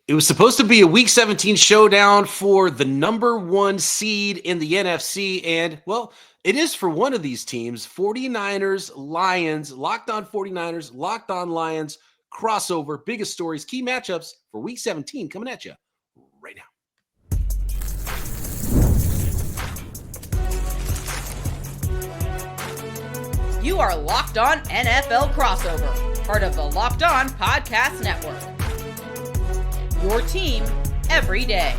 It was supposed to be a Week 17 showdown for the number one seed in the NFC, and, well, it is for one of these teams, 49ers, Lions, Locked On 49ers, Locked On Lions, crossover, biggest stories, key matchups for Week 17 coming at you right now. You are Locked On NFL Crossover, part of the Locked On Podcast Network. Your team every day.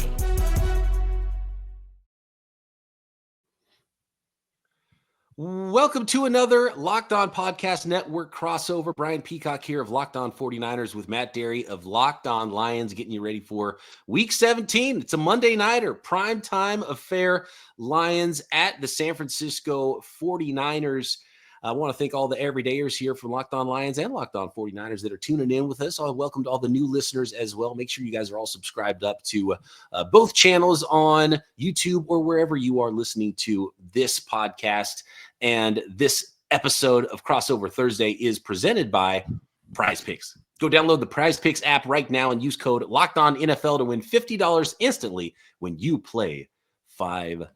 Welcome to another Locked On Podcast Network crossover. Brian Peacock here of Locked On 49ers with Matt Derry of Locked On Lions, getting you ready for Week 17. It's a Monday nighter, primetime affair. Lions at the San Francisco 49ers. I want to thank all the everydayers here from Locked On Lions and Locked On 49ers that are tuning in with us. I welcome to all the new listeners as well. Make sure you guys are all subscribed up to both channels on YouTube or wherever you are listening to this podcast. And this episode of Crossover Thursday is presented by Prize Picks. Go download the Prize Picks app right now and use code LOCKEDONNFL to win $50 instantly when you play $5.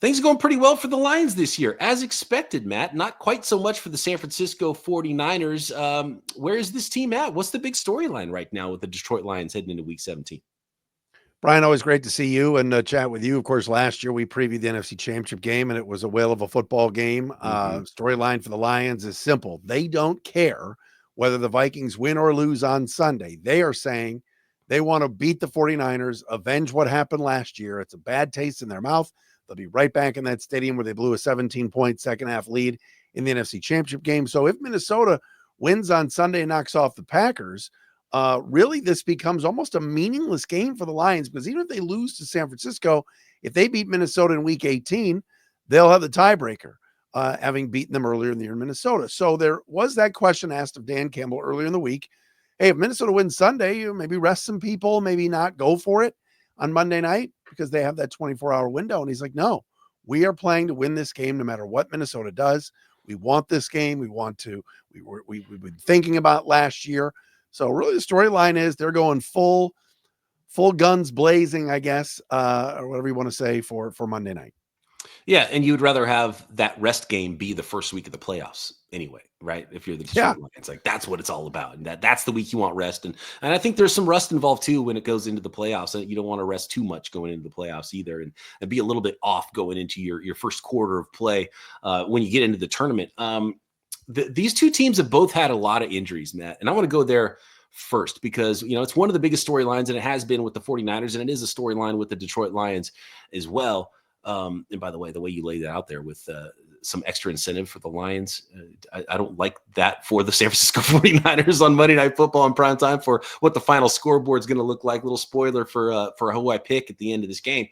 Things are going pretty well for the Lions this year, as expected, Matt. Not quite so much for the San Francisco 49ers. Where is this team at? What's the big storyline right now with the Detroit Lions heading into Week 17? Brian, always great to see you and chat with you. Of course, last year we previewed the NFC Championship game, and it was a whale of a football game. Storyline for the Lions is simple. They don't care whether the Vikings win or lose on Sunday. They are saying they want to beat the 49ers, avenge what happened last year. It's a bad taste in their mouth. They'll be right back in that stadium where they blew a 17-point second-half lead in the NFC Championship game. So if Minnesota wins on Sunday and knocks off the Packers, really this becomes almost a meaningless game for the Lions, because even if they lose to San Francisco, if they beat Minnesota in Week 18, they'll have the tiebreaker, having beaten them earlier in the year in Minnesota. So there was that question asked of Dan Campbell earlier in the week. Hey, if Minnesota wins Sunday, maybe rest some people, maybe not go for it on Monday night because they have that 24-hour window. And he's like, no, we are playing to win this game no matter what Minnesota does. We want this game. We've been thinking about last year. So really the storyline is they're going full guns blazing, I guess, or whatever you want to say for Monday night. Yeah, and you would rather have that rest game be the first week of the playoffs anyway, right? If you're the Detroit Lions, like that's what it's all about. And that's the week you want rest. And I think there's some rust involved too when it goes into the playoffs. You don't want to rest too much going into the playoffs either, and be a little bit off going into your first quarter of play when you get into the tournament. These two teams have both had a lot of injuries, Matt, and I want to go there first because, it's one of the biggest storylines, and it has been with the 49ers, and it is a storyline with the Detroit Lions as well. And by the way you laid that out there with some extra incentive for the Lions, I don't like that for the San Francisco 49ers on Monday Night Football in prime time for what the final scoreboard is going to look like. Little spoiler for who I pick at the end of this game.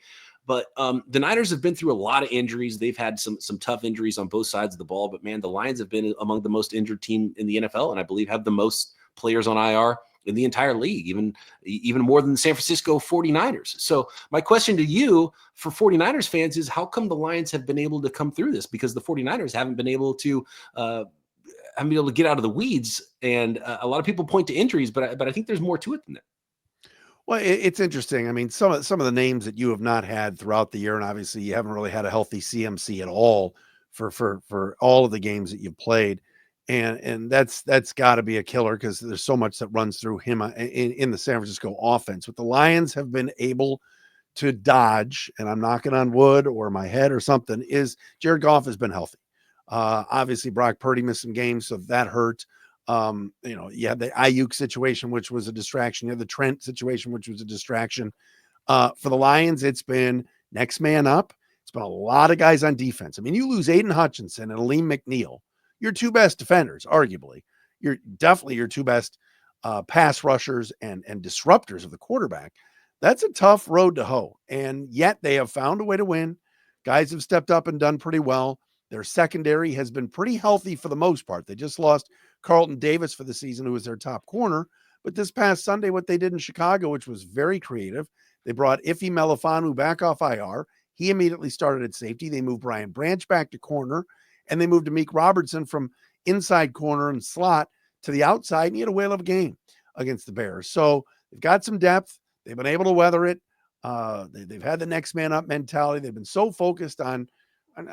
But the Niners have been through a lot of injuries. They've had some tough injuries on both sides of the ball. But, man, the Lions have been among the most injured team in the NFL, and I believe have the most players on IR in the entire league, even more than the San Francisco 49ers. So my question to you for 49ers fans is, how come the Lions have been able to come through this? Because the 49ers haven't been able to get out of the weeds. And a lot of people point to injuries, but I think there's more to it than that. Well, it's interesting. I mean, some of the names that you have not had throughout the year, and obviously you haven't really had a healthy CMC at all for all of the games that you've played. And that's got to be a killer because there's so much that runs through him in the San Francisco offense. What the Lions have been able to dodge, and I'm knocking on wood or my head or something, is Jared Goff has been healthy. Obviously, Brock Purdy missed some games, so that hurt. You had the Ayuk situation, which was a distraction. You had the Trent situation, which was a distraction. For the Lions, it's been next man up. It's been a lot of guys on defense. I mean, you lose Aiden Hutchinson and Aleem McNeil, your two best defenders, arguably. You're definitely your two best pass rushers and disruptors of the quarterback. That's a tough road to hoe. And yet they have found a way to win. Guys have stepped up and done pretty well. Their secondary has been pretty healthy for the most part. They just lost Carlton Davis for the season, who was their top corner. But this past Sunday, what they did in Chicago, which was very creative, they brought Ife Melifanu back off IR. He immediately started at safety. They moved Brian Branch back to corner, and they moved Amik Robertson from inside corner and slot to the outside, and he had a whale of a game. against the Bears. So they've got some depth. They've been able to weather it. They've had the next man up mentality. They've been so focused on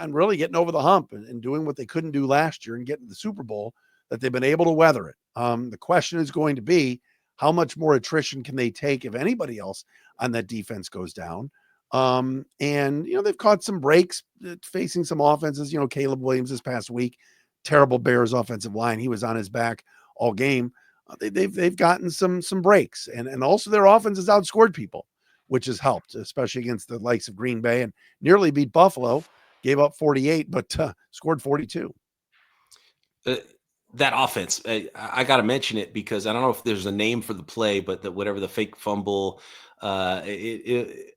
really getting over the hump and doing what they couldn't do last year and getting to the Super Bowl that they've been able to weather it. The question is going to be, how much more attrition can they take if anybody else on that defense goes down? And, they've caught some breaks facing some offenses. Caleb Williams this past week, terrible Bears offensive line. He was on his back all game. They've gotten some breaks, and also their offense has outscored people, which has helped, especially against the likes of Green Bay, and nearly beat Buffalo, gave up 48, but scored 42. That offense, I got to mention it because I don't know if there's a name for the play, but whatever the fake fumble, it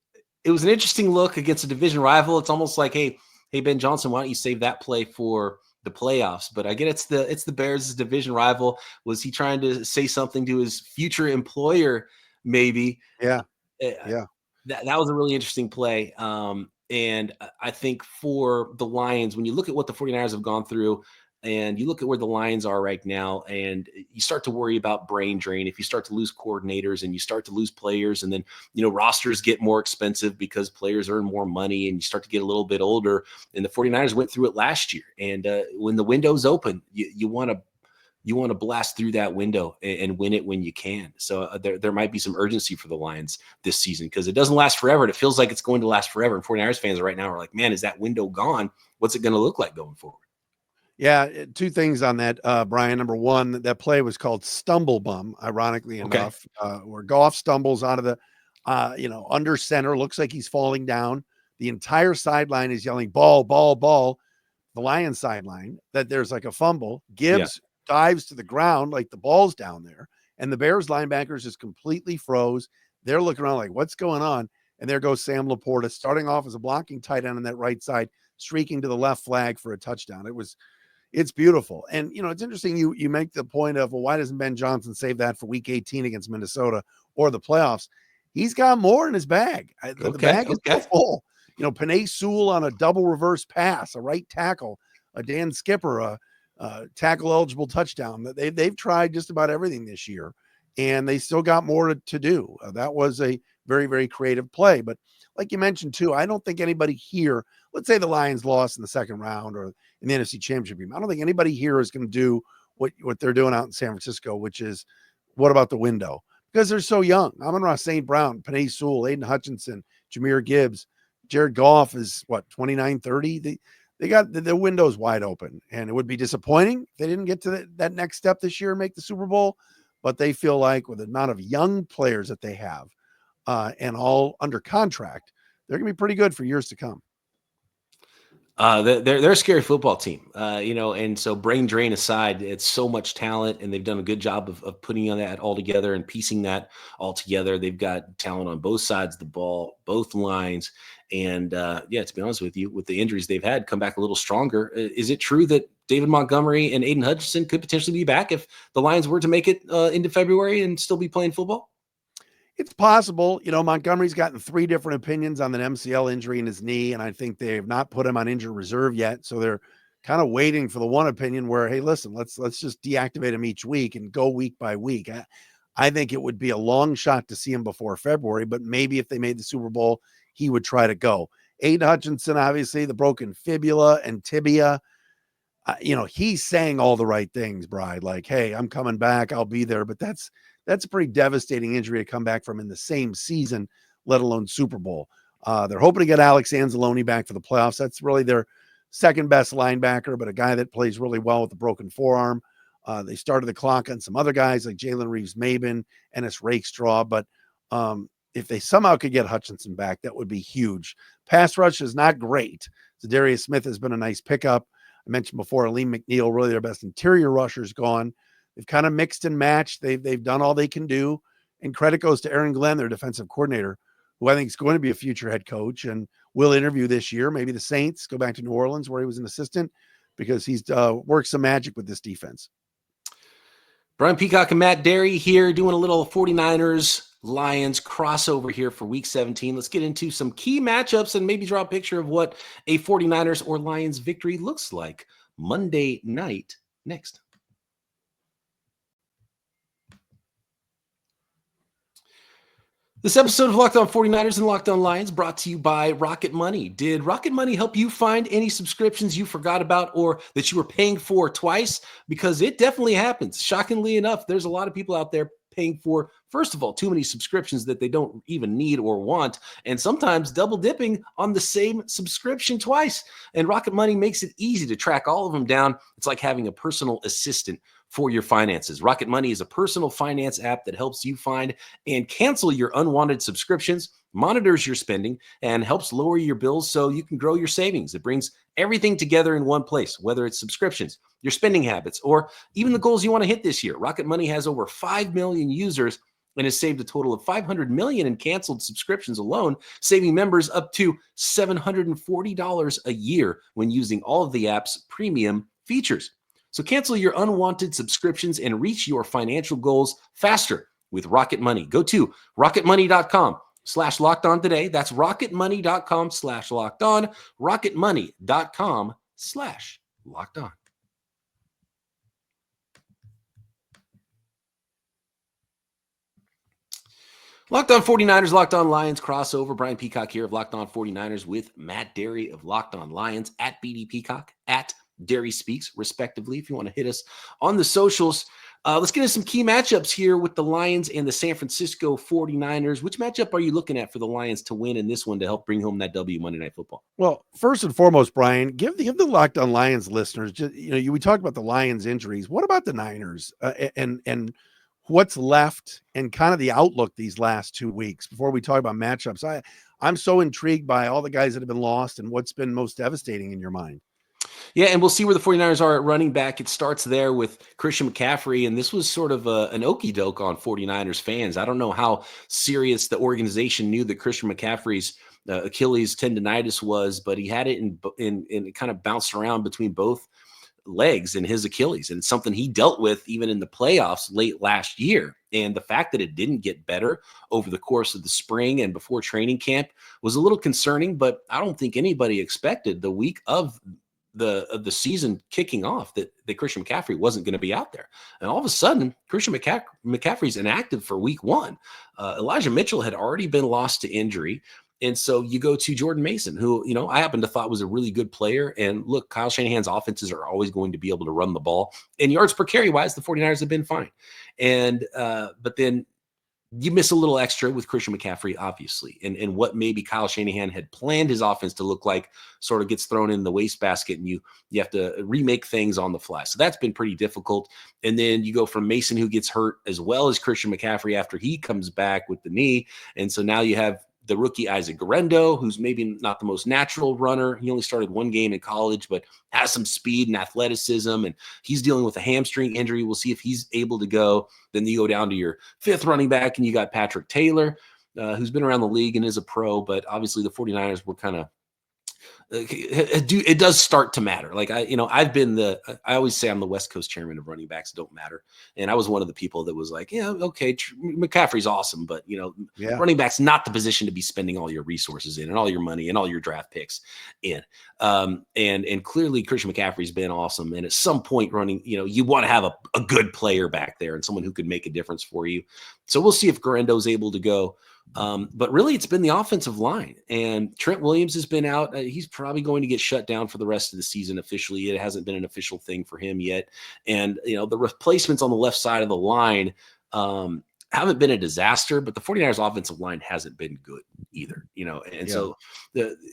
was an interesting look against a division rival. It's almost like, hey, Ben Johnson, why don't you save that play for the playoffs? But I get it's the Bears' division rival. Was he trying to say something to his future employer? Maybe. Yeah. That was a really interesting play. And I think for the Lions, when you look at what the 49ers have gone through, and you look at where the Lions are right now, and you start to worry about brain drain if you start to lose coordinators and you start to lose players, and then, rosters get more expensive because players earn more money and you start to get a little bit older. And the 49ers went through it last year. And when the window's open, you want to blast through that window and win it when you can. So there might be some urgency for the Lions this season because it doesn't last forever. And it feels like it's going to last forever. And 49ers fans right now are like, man, is that window gone? What's it going to look like going forward? Yeah, two things on that, Brian. Number one, that play was called stumble bum, ironically enough, where Goff stumbles out of the, under center, looks like he's falling down. The entire sideline is yelling, ball, ball, ball. The Lions sideline, that there's like a fumble. Gibbs dives to the ground like the ball's down there, and the Bears linebackers just completely froze. They're looking around like, what's going on? And there goes Sam Laporta, starting off as a blocking tight end on that right side, streaking to the left flag for a touchdown. It's beautiful. And, it's interesting. You make the point of, well, why doesn't Ben Johnson save that for week 18 against Minnesota or the playoffs? He's got more in his bag. The bag is so full. Penei Sewell on a double reverse pass, a right tackle, a Dan Skipper, a tackle eligible touchdown. They've tried just about everything this year, and they still got more to do. That was a very, very creative play. But like you mentioned too, I don't think anybody here, let's say the Lions lost in the second round or in the NFC Championship game, I don't think anybody here is going to do what they're doing out in San Francisco, which is, what about the window? Because they're so young. Amon-Ra St. Brown, Penei Sewell, Aiden Hutchinson, Jahmyr Gibbs, Jared Goff is 29, 30. They got the windows wide open, and it would be disappointing if they didn't get to that next step this year and make the Super Bowl. But they feel like with the amount of young players that they have and all under contract, they're going to be pretty good for years to come. They're a scary football team, and so brain drain aside, it's so much talent, and they've done a good job of putting that all together and piecing that all together. They've got talent on both sides of the ball, both lines. And to be honest with you, with the injuries they've had, come back a little stronger. Is it true that David Montgomery and Aiden Hutchinson could potentially be back if the Lions were to make it into February and still be playing football? It's possible. Montgomery's gotten 3 different opinions on an MCL injury in his knee, and I think they have not put him on injured reserve yet. So they're kind of waiting for the one opinion where, hey, listen, let's just deactivate him each week and go week by week. I think it would be a long shot to see him before February, but maybe if they made the Super Bowl, he would try to go. Aiden Hutchinson, obviously, the broken fibula and tibia. He's saying all the right things, Bride, like, hey, I'm coming back, I'll be there. But that's a pretty devastating injury to come back from in the same season, let alone Super Bowl. They're hoping to get Alex Anzalone back for the playoffs. That's really their second best linebacker, but a guy that plays really well with the broken forearm. They started the clock on some other guys like Jalen Reeves-Maybin, Ennis Rakestraw. But if they somehow could get Hutchinson back, that would be huge. Pass rush is not great. So Darius Smith has been a nice pickup. I mentioned before, Aleem McNeil, really their best interior rusher's gone. They've kind of mixed and matched. They've done all they can do. And credit goes to Aaron Glenn, their defensive coordinator, who I think is going to be a future head coach and will interview this year. Maybe the Saints, go back to New Orleans where he was an assistant, because he's worked some magic with this defense. Brian Peacock and Matt Derry here doing a little 49ers Lions crossover here for week 17. Let's get into some key matchups and maybe draw a picture of what a 49ers or Lions victory looks like Monday night next. This episode of Locked On 49ers and Locked On Lions brought to you by Rocket Money. Did Rocket Money help you find any subscriptions you forgot about or that you were paying for twice? Because it definitely happens. Shockingly enough, there's a lot of people out there paying for, first of all, too many subscriptions that they don't even need or want, and sometimes double dipping on the same subscription twice. And Rocket Money makes it easy to track all of them down. It's like having a personal assistant for your finances. Rocket Money is a personal finance app that helps you find and cancel your unwanted subscriptions, monitors your spending, and helps lower your bills so you can grow your savings. It brings everything together in one place, whether it's subscriptions, your spending habits, or even the goals you want to hit this year. Rocket Money has over 5 million users and has saved a total of $500 million in canceled subscriptions alone, saving members up to $740 a year when using all of the app's premium features. So cancel your unwanted subscriptions and reach your financial goals faster with Rocket Money. Go to rocketmoney.com/lockedon today. That's rocketmoney.com/lockedon, rocketmoney.com/lockedon. Locked On 49ers, Locked On Lions crossover. Brian Peacock here of Locked On 49ers with Matt Derry of Locked On Lions at BD Peacock at Derry Speaks, respectively. If you want to hit us on the socials, let's get into some key matchups here with the Lions and the San Francisco 49ers. Which matchup are you looking at for the Lions to win in this one to help bring home that W Monday Night Football? Well, first and foremost, Brian, give the Locked On Lions listeners, just, we talked about the Lions injuries. What about the Niners and what's left and kind of the outlook these last 2 weeks before we talk about matchups? I'm so intrigued by all the guys that have been lost and what's been most devastating in your mind. Yeah, and we'll see where the 49ers are at running back. It starts there with Christian McCaffrey, and this was sort of an okey-doke on 49ers fans. I don't know how serious the organization knew that Christian McCaffrey's Achilles tendonitis was, but he had it in it kind of bounced around between both legs and his Achilles, and it's something he dealt with even in the playoffs late last year. And the fact that it didn't get better over the course of the spring and before training camp was a little concerning, but I don't think anybody expected the week of the season kicking off that Christian McCaffrey wasn't going to be out there. And all of a sudden, Christian McCaffrey's inactive for week one. Elijah Mitchell had already been lost to injury. And so you go to Jordan Mason, who, I happen to thought was a really good player. And look, Kyle Shanahan's offenses are always going to be able to run the ball. And yards per carry wise, the 49ers have been fine. And but then you miss a little extra with Christian McCaffrey, obviously, and what maybe Kyle Shanahan had planned his offense to look like sort of gets thrown in the wastebasket, and you have to remake things on the fly. So that's been pretty difficult. And then you go from Mason, who gets hurt, as well as Christian McCaffrey after he comes back with the knee. And so now you have the rookie Isaac Guerendo, who's maybe not the most natural runner. He only started one game in college, but has some speed and athleticism, and he's dealing with a hamstring injury. We'll see if he's able to go. Then you go down to your fifth running back, and you got Patrick Taylor, who's been around the league and is a pro, but obviously the 49ers were kind of it does start to matter. Like I always say I'm the West Coast chairman of running backs don't matter. And I was one of the people that was like, yeah, okay, McCaffrey's awesome, but running back's not the position to be spending all your resources in and all your money and all your draft picks in. And clearly Christian McCaffrey's been awesome. And at some point running, you want to have a good player back there and someone who could make a difference for you. So we'll see if Guerendo's able to go. But really, it's been the offensive line, and Trent Williams has been out. He's probably going to get shut down for the rest of the season officially. It hasn't been an official thing for him yet. And, the replacements on the left side of the line haven't been a disaster, but the 49ers offensive line hasn't been good either, so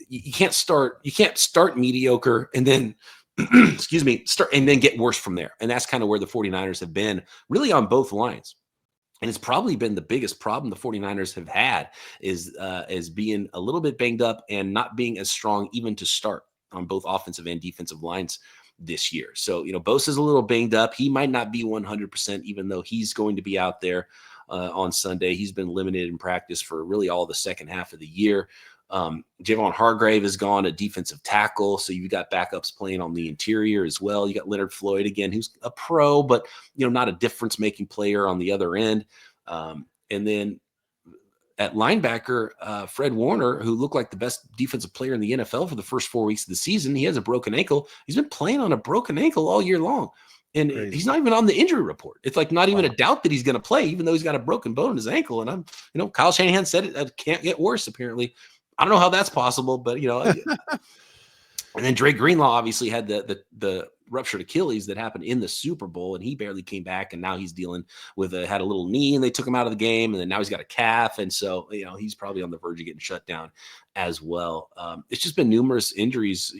you can't start mediocre and then start and then get worse from there. And that's kind of where the 49ers have been really on both lines. And it's probably been the biggest problem the 49ers have had is being a little bit banged up and not being as strong even to start on both offensive and defensive lines this year. So, Bosa's a little banged up. He might not be 100%, even though he's going to be out there on Sunday. He's been limited in practice for really all the second half of the year. Javon Hargrave is gone at defensive tackle. So you've got backups playing on the interior as well. You got Leonard Floyd again, who's a pro, but not a difference making player on the other end. And then at linebacker, Fred Warner, who looked like the best defensive player in the NFL for the first 4 weeks of the season, he has a broken ankle. He's been playing on a broken ankle all year long. And Crazy. he's not even on the injury report. It's like not even a doubt that he's going to play, even though he's got a broken bone in his ankle. And Kyle Shanahan said it can't get worse, apparently. I don't know how that's possible, but and then Dre Greenlaw obviously had the ruptured Achilles that happened in the Super Bowl, and he barely came back. And now he's dealing with had a little knee, and they took him out of the game. And then now he's got a calf, and so he's probably on the verge of getting shut down as well. It's just been numerous injuries,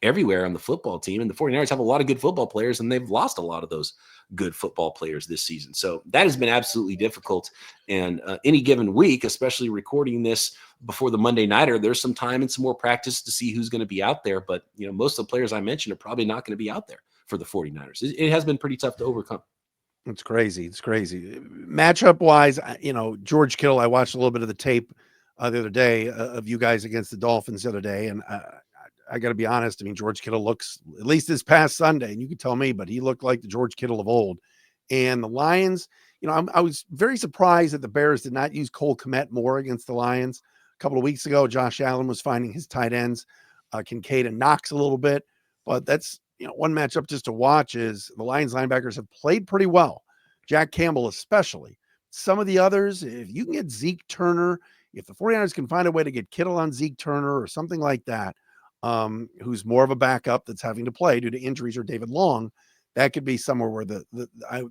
everywhere on the football team, and the 49ers have a lot of good football players, and they've lost a lot of those good football players this season. So that has been absolutely difficult. And any given week, especially recording this before the Monday Nighter, there's some time and some more practice to see who's going to be out there. But, most of the players I mentioned are probably not going to be out there for the 49ers. It has been pretty tough to overcome. It's crazy. It's crazy. Matchup wise, George Kittle, I watched a little bit of the tape the other day of you guys against the Dolphins the other day. And I got to be honest. I mean, George Kittle looks, at least this past Sunday, and you can tell me, but he looked like the George Kittle of old. And the Lions, I was very surprised that the Bears did not use Cole Kmet more against the Lions. A couple of weeks ago, Josh Allen was finding his tight ends, Kincaid and Knox a little bit, but that's, one matchup just to watch is the Lions linebackers have played pretty well. Jack Campbell, especially. Some of the others, if you can get Zeke Turner, if the 49ers can find a way to get Kittle on Zeke Turner or something like that, who's more of a backup that's having to play due to injuries, or David Long, that could be somewhere where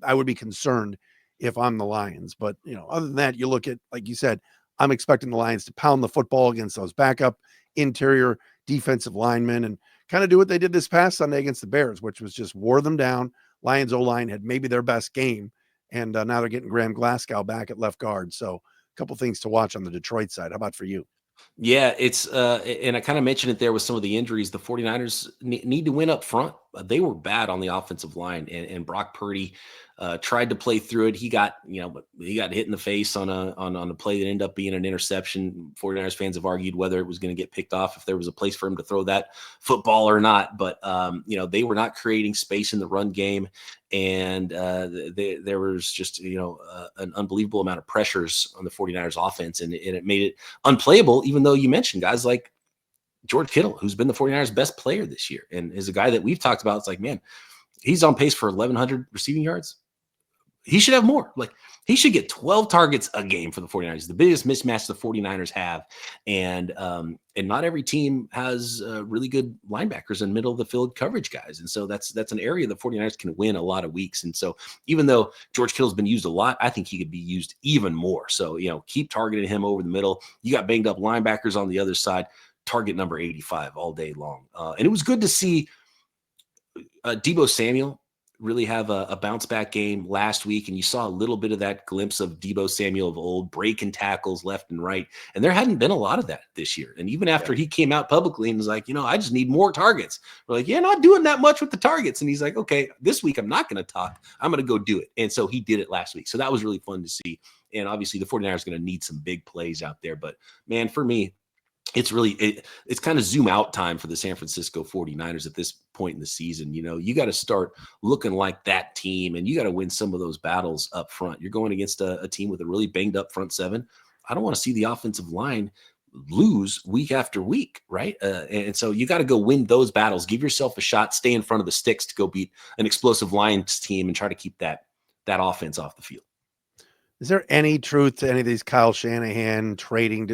I would be concerned if I'm the Lions. But, other than that, you look at, like you said, I'm expecting the Lions to pound the football against those backup interior defensive linemen and kind of do what they did this past Sunday against the Bears, which was just wore them down. Lions O-line had maybe their best game, and now they're getting Graham Glasgow back at left guard. So a couple things to watch on the Detroit side. How about for you? Yeah, it's and I kind of mentioned it there with some of the injuries. The 49ers need to win up front. They were bad on the offensive line, and Brock Purdy tried to play through it. He got hit in the face on a play that ended up being an interception. 49ers fans have argued whether it was going to get picked off, if there was a place for him to throw that football or not. But they were not creating space in the run game, and there was just an unbelievable amount of pressures on the 49ers offense, and it made it unplayable. Even though you mentioned guys like George Kittle, who's been the 49ers best player this year, and is a guy that we've talked about. It's like, man, he's on pace for 1,100 receiving yards. He should have more. Like, he should get 12 targets a game for the 49ers. The biggest mismatch the 49ers have. And not every team has really good linebackers and middle of the field coverage guys. And so that's an area the 49ers can win a lot of weeks. And so even though George Kittle's been used a lot, I think he could be used even more. So, keep targeting him over the middle. You got banged up linebackers on the other side, target number 85 all day long. And it was good to see Deebo Samuel really have a bounce back game last week. And you saw a little bit of that glimpse of Deebo Samuel of old, breaking tackles left and right. And there hadn't been a lot of that this year. And even after he came out publicly and was like, I just need more targets. We're like, not doing that much with the targets. And he's like, okay, this week I'm not going to talk. I'm going to go do it. And so he did it last week. So that was really fun to see. And obviously the 49ers are going to need some big plays out there. But man, for me, it's really, it's kind of zoom out time for the San Francisco 49ers at this point in the season. You got to start looking like that team, and you got to win some of those battles up front. You're going against a team with a really banged up front seven. I don't want to see the offensive line lose week after week, right? And so you got to go win those battles. Give yourself a shot, stay in front of the sticks to go beat an explosive Lions team and try to keep that offense off the field. Is there any truth to any of these Kyle Shanahan being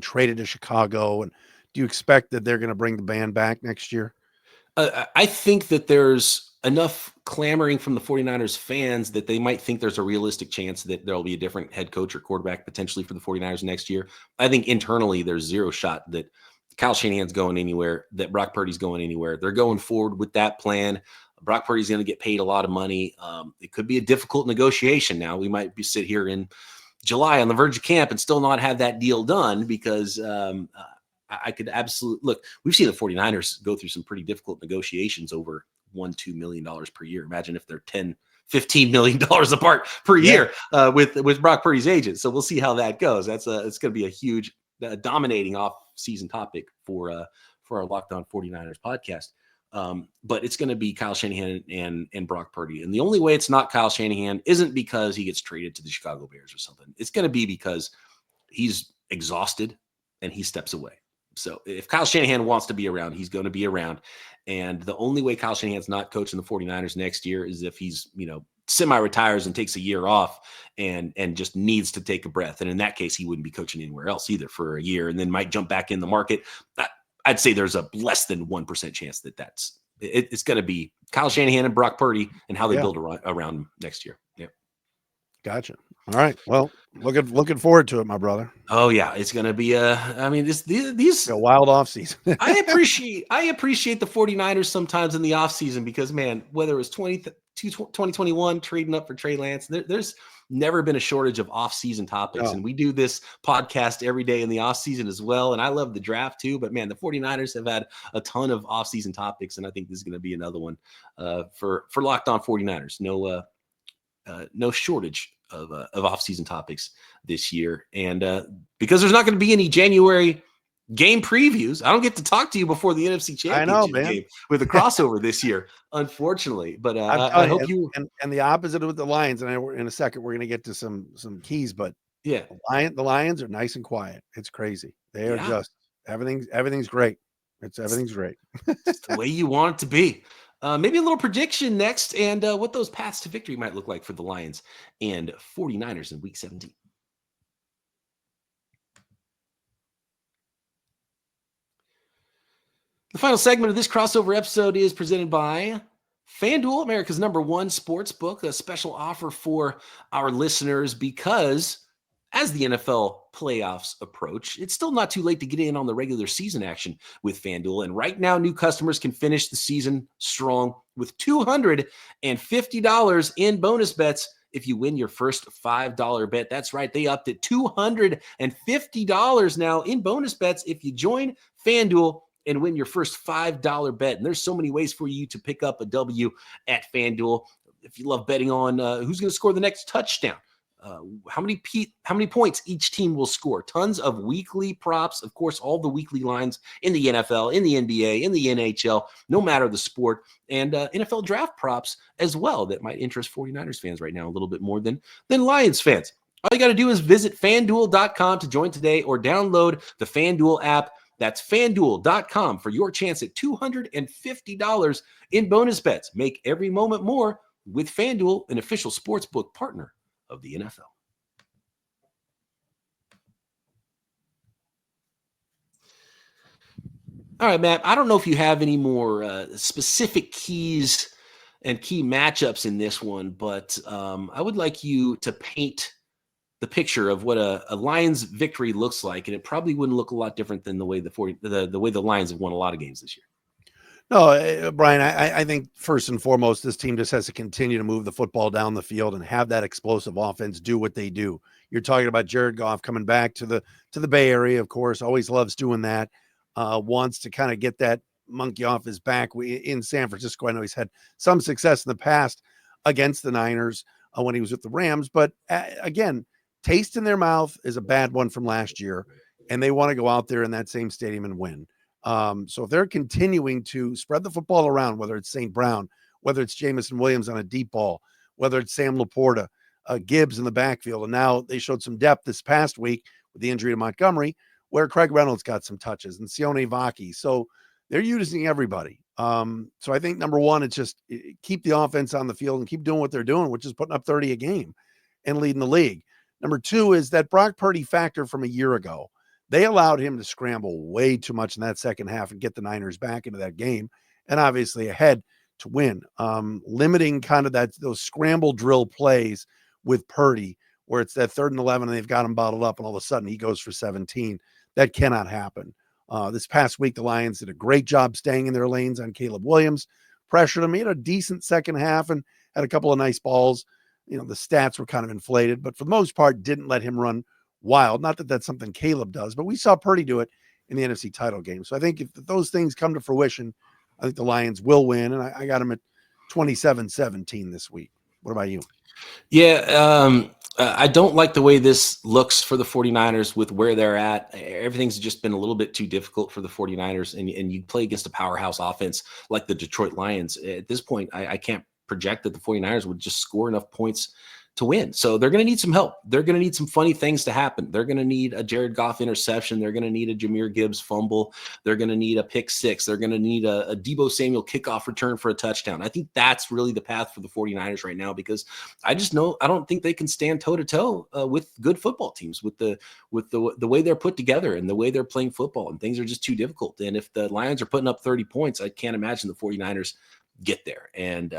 traded to Chicago? And do you expect that they're going to bring the band back next year? I think that there's enough clamoring from the 49ers fans that they might think there's a realistic chance that there'll be a different head coach or quarterback potentially for the 49ers next year. I think internally there's zero shot that Kyle Shanahan's going anywhere, that Brock Purdy's going anywhere. They're going forward with that plan. Brock Purdy's going to get paid a lot of money. It could be a difficult negotiation now. We might sit here in July on the verge of camp and still not have that deal done because I could absolutely look. We've seen the 49ers go through some pretty difficult negotiations over $1-2 million per year. Imagine if they're $10-15 million apart per year with Brock Purdy's agent. So we'll see how that goes. It's going to be a huge dominating off-season topic for our Locked On 49ers podcast. But it's going to be Kyle Shanahan and Brock Purdy. And the only way it's not Kyle Shanahan isn't because he gets traded to the Chicago Bears or something. It's going to be because he's exhausted and he steps away. So if Kyle Shanahan wants to be around, he's going to be around. And the only way Kyle Shanahan's not coaching the 49ers next year is if he's, semi-retires and takes a year off and just needs to take a breath. And in that case, he wouldn't be coaching anywhere else either for a year and then might jump back in the market. I'd say there's a less than 1% chance it's going to be Kyle Shanahan and Brock Purdy and how they build around him next year. Yeah. Gotcha. All right. Well, looking forward to it, my brother. Oh yeah. It's going to be these a wild offseason. I appreciate the 49ers sometimes in the offseason because, man, whether it was 2021 trading up for Trey Lance, there's never been a shortage of off-season topics. And we do this podcast every day in the off-season as well. And I love the draft too, but man, the 49ers have had a ton of off-season topics. And I think this is going to be another one for Locked On 49ers. No shortage of off-season topics this year. And because there's not going to be any January game previews, I don't get to talk to you before the NFC Championship game with a crossover this year, unfortunately. But I hope you and the opposite with the Lions. And in a second, we're going to get to some keys. But yeah, the Lions are nice and quiet. It's crazy. They are just everything's great. Everything's great. It's the way you want it to be. Maybe a little prediction next, and what those paths to victory might look like for the Lions and 49ers in Week 17. The final segment of this crossover episode is presented by FanDuel, America's #1 sports book. A special offer for our listeners because as the NFL playoffs approach, it's still not too late to get in on the regular season action with FanDuel. And right now, new customers can finish the season strong with $250 in bonus bets if you win your first $5 bet. That's right. They upped it $250 now in bonus bets if you join FanDuel and win your first $5 bet. And there's so many ways for you to pick up a W at FanDuel. If you love betting on who's going to score the next touchdown, how many points each team will score, tons of weekly props, of course, all the weekly lines in the NFL, in the NBA, in the NHL, no matter the sport, and NFL draft props as well that might interest 49ers fans right now a little bit more than Lions fans. All you got to do is visit FanDuel.com to join today or download the FanDuel app. That's FanDuel.com for your chance at $250 in bonus bets. Make every moment more with FanDuel, an official sportsbook partner of the NFL. All right, Matt, I don't know if you have any more specific keys and key matchups in this one, but I would like you to paint the picture of what a Lions victory looks like, and it probably wouldn't look a lot different than the way the Lions have won a lot of games this year. No, Brian, I think first and foremost, this team just has to continue to move the football down the field and have that explosive offense do what they do. You're talking about Jared Goff coming back to the Bay Area, of course, always loves doing that, wants to kind of get that monkey off his back in San Francisco. I know he's had some success in the past against the Niners when he was with the Rams, but again, taste in their mouth is a bad one from last year, and they want to go out there in that same stadium and win. So if they're continuing to spread the football around, whether it's St. Brown, whether it's Jamison Williams on a deep ball, whether it's Sam Laporta, Gibbs in the backfield, and now they showed some depth this past week with the injury to Montgomery, where Craig Reynolds got some touches and Sione Vaki. So they're using everybody. So I think number one, it's just keep the offense on the field and keep doing what they're doing, which is putting up 30 a game and leading the league. Number two is that Brock Purdy factor from a year ago. They allowed him to scramble way too much in that second half and get the Niners back into that game and obviously ahead to win. Limiting kind of those scramble drill plays with Purdy where it's that 3rd and 11 and they've got him bottled up and all of a sudden he goes for 17. That cannot happen. This past week, the Lions did a great job staying in their lanes on Caleb Williams, pressured him. He had a decent second half and had a couple of nice balls. You know, the stats were kind of inflated, but for the most part, didn't let him run wild. Not that that's something Caleb does, but we saw Purdy do it in the NFC title game. So I think if those things come to fruition, I think the Lions will win. And I got them at 27-17 this week. What about you? Yeah, I don't like the way this looks for the 49ers with where they're at. Everything's just been a little bit too difficult for the 49ers, and you play against a powerhouse offense like the Detroit Lions. At this point, I can't project that the 49ers would just score enough points to win. So they're going to need some help. They're going to need some funny things to happen. They're going to need a Jared Goff interception. They're going to need a Jahmyr Gibbs fumble. They're going to need a pick six. They're going to need a Deebo Samuel kickoff return for a touchdown. I think that's really the path for the 49ers right now, because I don't think they can stand toe to toe with good football teams with the way they're put together and the way they're playing football, and things are just too difficult. And if the Lions are putting up 30 points, I can't imagine the 49ers get there. And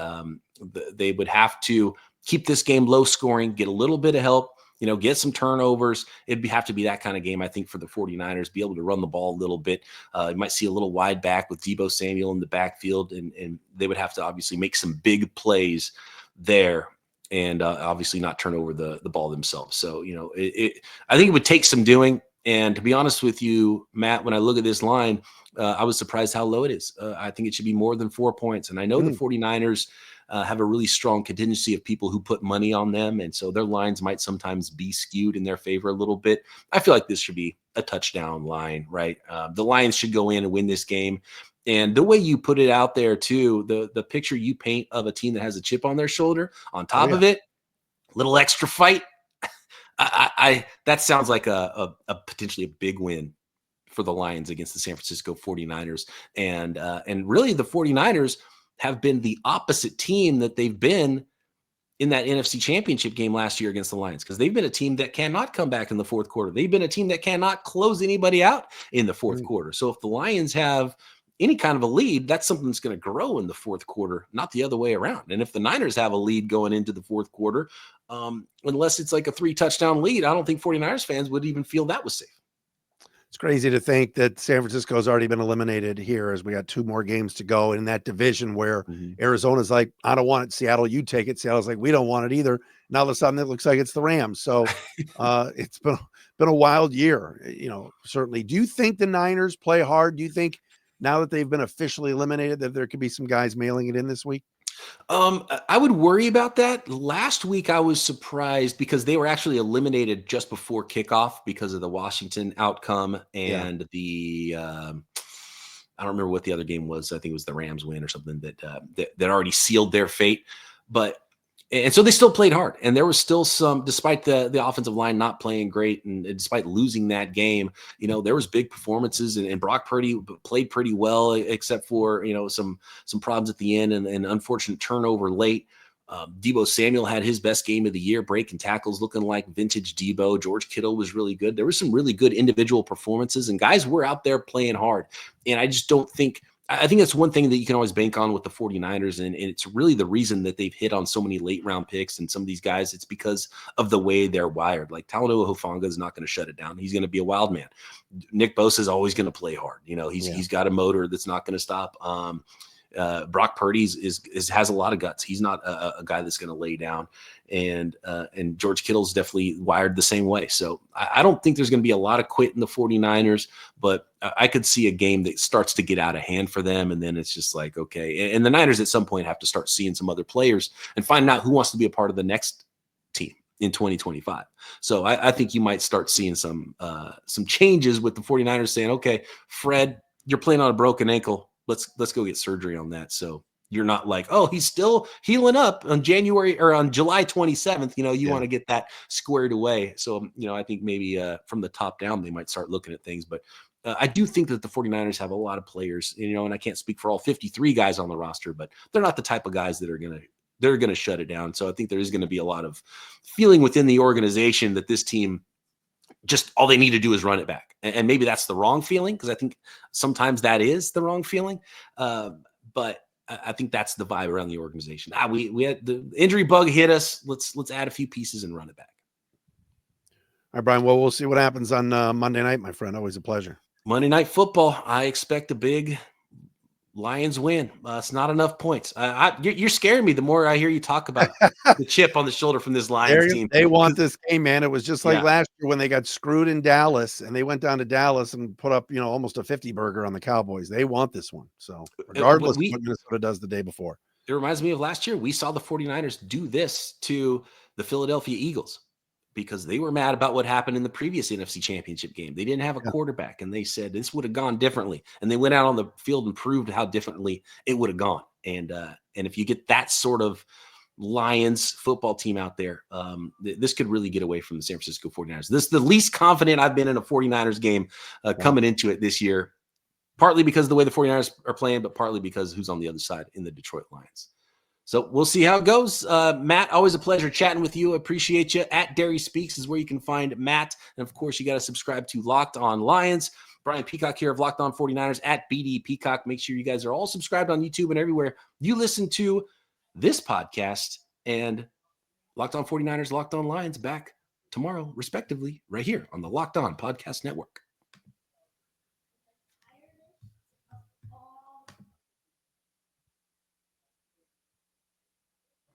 they would have to keep this game low scoring, get a little bit of help, get some turnovers. It'd have to be that kind of game, I think, for the 49ers, be able to run the ball a little bit. You might see a little wide back with Deebo Samuel in the backfield, and they would have to obviously make some big plays there, and obviously not turn over the ball themselves. So, I think it would take some doing. And to be honest with you, Matt, when I look at this line, I was surprised how low it is. I think it should be more than 4 points. And I know the 49ers have a really strong contingency of people who put money on them, and so their lines might sometimes be skewed in their favor a little bit. I feel like this should be a touchdown line, right? The Lions should go in and win this game. And the way you put it out there too, the picture you paint of a team that has a chip on their shoulder, on top of it, little extra fight. That sounds like a potentially a big win for the Lions against the San Francisco 49ers. And really the 49ers have been the opposite team that they've been in that NFC Championship game last year against the Lions, because they've been a team that cannot come back in the fourth quarter. They've been a team that cannot close anybody out in the fourth quarter. So if the Lions have any kind of a lead, that's something that's going to grow in the fourth quarter, not the other way around. And if the Niners have a lead going into the fourth quarter, unless it's like a 3-touchdown lead, I don't think 49ers fans would even feel that was safe. It's crazy to think that San Francisco has already been eliminated here, as we got 2 more games to go in that division where Arizona's like, I don't want it. Seattle, you take it. Seattle's like, we don't want it either. Now all of a sudden it looks like it's the Rams. So it's been a wild year, certainly. Do you think the Niners play hard? Do you think now that they've been officially eliminated that there could be some guys mailing it in this week? I would worry about that. Last week, I was surprised because they were actually eliminated just before kickoff because of the Washington outcome and I don't remember what the other game was. I think it was the Rams win or something that already sealed their fate. And so they still played hard, and there was still some, despite the offensive line not playing great, and despite losing that game, there was big performances, and Brock Purdy played pretty well, except for some problems at the end and an unfortunate turnover late. Deebo Samuel had his best game of the year, breaking tackles, looking like vintage Deebo. George Kittle was really good. There were some really good individual performances, and guys were out there playing hard. And I just don't think. I think that's one thing that you can always bank on with the 49ers, and it's really the reason that they've hit on so many late-round picks and some of these guys. It's because of the way they're wired. Like Talanoa Hufanga is not going to shut it down. He's going to be a wild man. Nick Bosa is always going to play hard. He's got a motor that's not going to stop. Brock Purdy has a lot of guts. He's not a guy that's going to lay down. And George Kittle's definitely wired the same way. So I don't think there's going to be a lot of quit in the 49ers, but I could see a game that starts to get out of hand for them. And then it's just like, okay. And the Niners at some point have to start seeing some other players and finding out who wants to be a part of the next team in 2025. So I think you might start seeing some changes with the 49ers saying, okay, Fred, you're playing on a broken ankle. Let's go get surgery on that. So you're not like, oh, he's still healing up on July 27th. You want to get that squared away. So, I think maybe from the top down, they might start looking at things. But I do think that the 49ers have a lot of players, and I can't speak for all 53 guys on the roster, but they're not the type of guys that are going to shut it down. So I think there is going to be a lot of feeling within the organization that this team, just all they need to do is run it back. And maybe that's the wrong feeling, because I think sometimes that is the wrong feeling. But I think that's the vibe around the organization. We had the injury bug hit us. Let's add a few pieces and run it back. All right, Brian. Well, we'll see what happens on Monday night, my friend. Always a pleasure. Monday Night Football. I expect a big Lions win. It's not enough points. You're scaring me the more I hear you talk about the chip on the shoulder from this Lions team. They want this game, man. It was just like last year when they got screwed in Dallas, and they went down to Dallas and put up, almost a 50 burger on the Cowboys. They want this one. So regardless of what Minnesota does the day before. It reminds me of last year. We saw the 49ers do this to the Philadelphia Eagles, because they were mad about what happened in the previous NFC Championship game. They didn't have a quarterback, and they said this would have gone differently. And they went out on the field and proved how differently it would have gone. And if you get that sort of Lions football team out there, this could really get away from the San Francisco 49ers. This is the least confident I've been in a 49ers game coming into it this year, partly because of the way the 49ers are playing, but partly because who's on the other side in the Detroit Lions. So we'll see how it goes. Matt, always a pleasure chatting with you. Appreciate you. At Derry Speaks is where you can find Matt. And, of course, you got to subscribe to Locked On Lions. Brian Peacock here of Locked On 49ers at BD Peacock. Make sure you guys are all subscribed on YouTube and everywhere you listen to this podcast. And Locked On 49ers, Locked On Lions back tomorrow, respectively, right here on the Locked On Podcast Network.